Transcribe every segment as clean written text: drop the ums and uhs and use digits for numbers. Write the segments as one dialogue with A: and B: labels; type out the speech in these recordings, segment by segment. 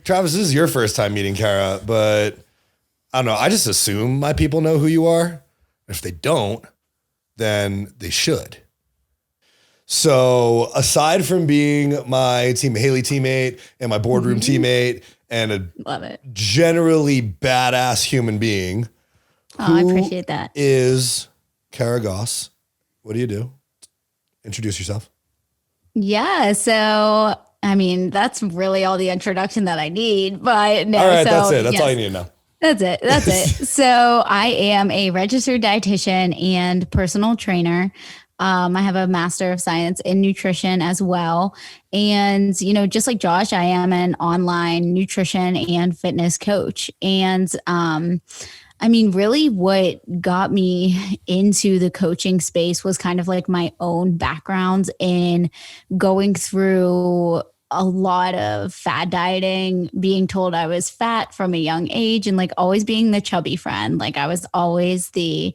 A: Travis, this is your first time meeting Kara, but I don't know. I just assume my people know who you are. If they don't, then they should. So aside from being my team Haley teammate and my boardroom teammate and a
B: Love it.
A: generally badass human being,
B: I appreciate that.
A: Is Kara Goss? What do you do? Introduce yourself.
B: Yeah. So, I mean, that's really all the introduction that I need, but no.
A: All right,
B: So,
A: that's it. That's
B: yes,
A: all you need to know.
B: That's it. That's it. So I am a registered dietitian and personal trainer. I have a master of science in nutrition as well. And, you know, just like Josh, I am an online nutrition and fitness coach. And, I mean, really what got me into the coaching space was kind of like my own background in going through a lot of fad dieting, being told I was fat from a young age, and like always being the chubby friend. Like I was always I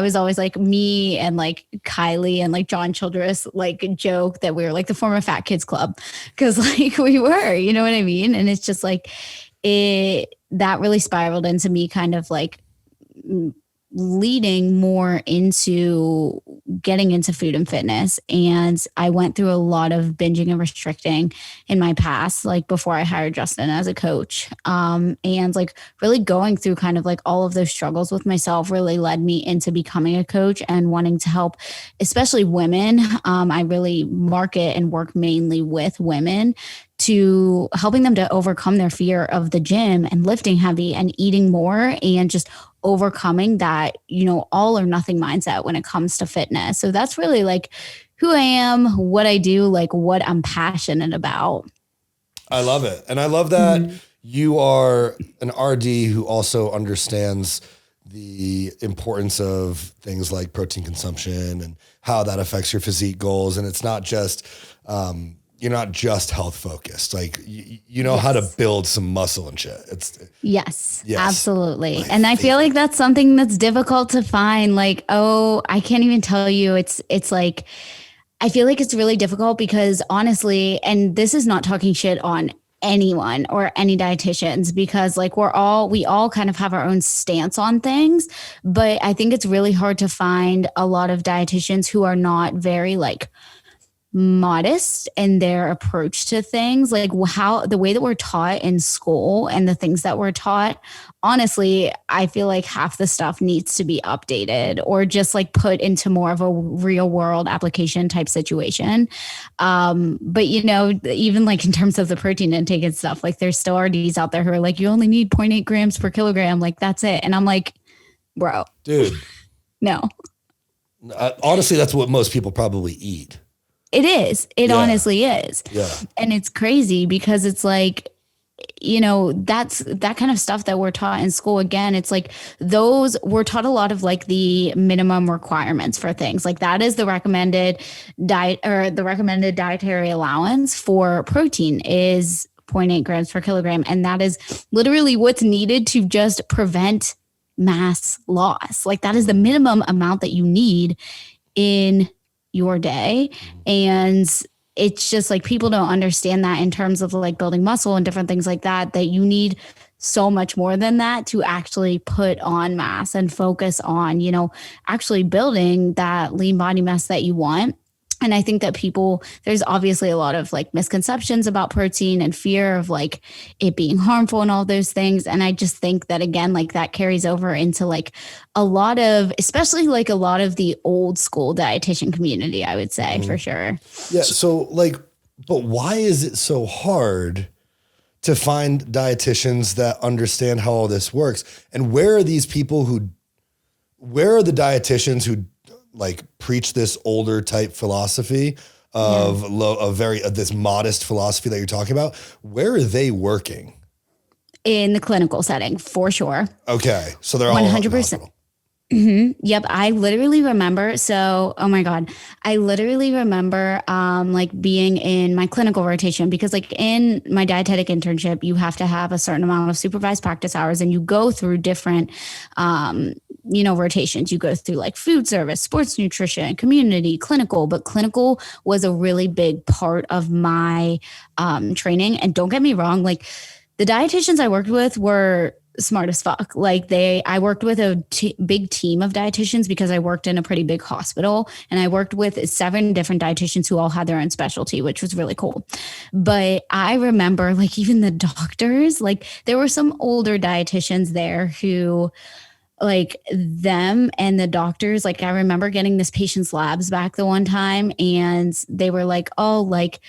B: was always like me and like Kylie and like John Childress like joke that we were like the former fat kids club because like we were, you know what I mean? And it's just like that really spiraled into me kind of like leading more into getting into food and fitness. And I went through a lot of binging and restricting in my past, like before I hired Justin as a coach. And like really going through kind of like all of those struggles with myself really led me into becoming a coach and wanting to help, especially women. I really market and work mainly with women to helping them to overcome their fear of the gym and lifting heavy and eating more and just overcoming that, you know, all or nothing mindset when it comes to fitness. So that's really like who I am, what I do, like what I'm passionate about.
A: I love it. And I love that you are an RD who also understands the importance of things like protein consumption and how that affects your physique goals. And it's not just, you're not just health focused. Like you know how to build some muscle and shit.
B: Yes, absolutely. And I feel like that's something that's difficult to find. Like, I can't even tell you. It's like, I feel like it's really difficult because honestly, and this is not talking shit on anyone or any dietitians because like we all kind of have our own stance on things, but I think it's really hard to find a lot of dietitians who are not very like modest in their approach to things, like how the way that we're taught in school and the things that we're taught. Honestly, I feel like half the stuff needs to be updated or just like put into more of a real world application type situation. But you know, even like in terms of the protein intake and stuff, like there's still RDs out there who are like, you only need 0.8 grams per kilogram. Like that's it. And I'm like, bro,
A: dude,
B: no.
A: Honestly, that's what most people probably eat.
B: It is. It honestly is.
A: Yeah.
B: And it's crazy because it's like, you know, that's that kind of stuff that we're taught in school. Again, it's like we're taught a lot of like the minimum requirements for things. Like that is the recommended diet or the recommended dietary allowance for protein is 0.8 grams per kilogram. And that is literally what's needed to just prevent mass loss. Like that is the minimum amount that you need in your day. And it's just like people don't understand that in terms of like building muscle and different things like that, that you need so much more than that to actually put on mass and focus on, you know, actually building that lean body mass that you want. And I think that there's obviously a lot of like misconceptions about protein and fear of like it being harmful and all those things. And I just think that again, like that carries over into like a lot of, especially like a lot of the old school dietitian community, I would say for sure.
A: Yeah. So like, but why is it so hard to find dietitians that understand how all this works? And where are the dietitians who like preach this older type philosophy of this modest philosophy that you're talking about? Where are they working?
B: In the clinical setting, for sure.
A: Okay. So they're all 100%.
B: Yep. I literally remember. So, oh my God, I literally remember like being in my clinical rotation because like in my dietetic internship, you have to have a certain amount of supervised practice hours and you go through different rotations. You go through like food service, sports nutrition, community, clinical, but clinical was a really big part of my training. And don't get me wrong, like the dietitians I worked with were smart as fuck. Like I worked with a big team of dietitians because I worked in a pretty big hospital, and I worked with 7 different dietitians who all had their own specialty, which was really cool. But I remember like even the doctors, like there were some older dietitians there who like them and the doctors, like I remember getting this patient's labs back the one time, and they were like, oh, like,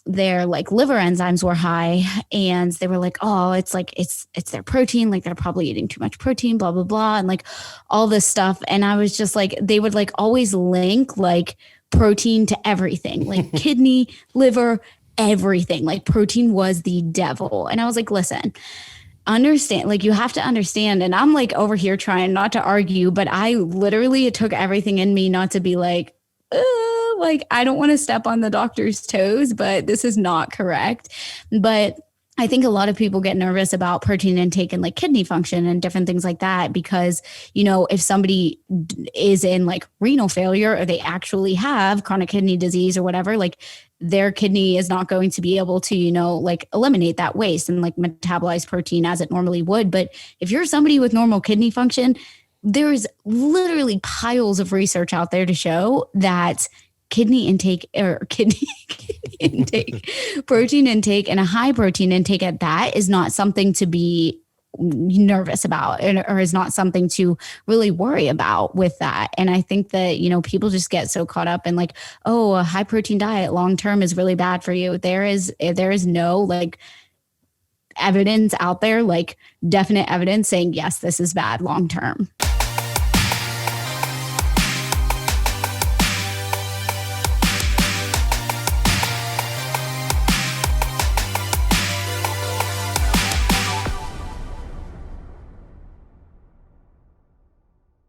B: their like liver enzymes were high, and they were like, oh, it's like it's their protein, like they're probably eating too much protein, blah blah blah, and like all this stuff. And I was just like, they would like always link like protein to everything, like kidney, liver, everything. Like protein was the devil. And I was like, listen, understand, like you have to understand. And I'm like over here trying not to argue, but I literally, it took everything in me not to be like, like I don't want to step on the doctor's toes, but this is not correct. But I think a lot of people get nervous about protein intake and like kidney function and different things like that, because, if somebody is in like renal failure, or they actually have chronic kidney disease or whatever, like their kidney is not going to be able to, like eliminate that waste and like metabolize protein as it normally would. But if you're somebody with normal kidney function, there is literally piles of research out there to show that kidney intake, protein intake, and a high protein intake at that is not something to be nervous about, or is not something to really worry about with that. And I think that, people just get so caught up in like, oh, a high protein diet long-term is really bad for you. There is no like evidence out there, like definite evidence saying, yes, this is bad long-term.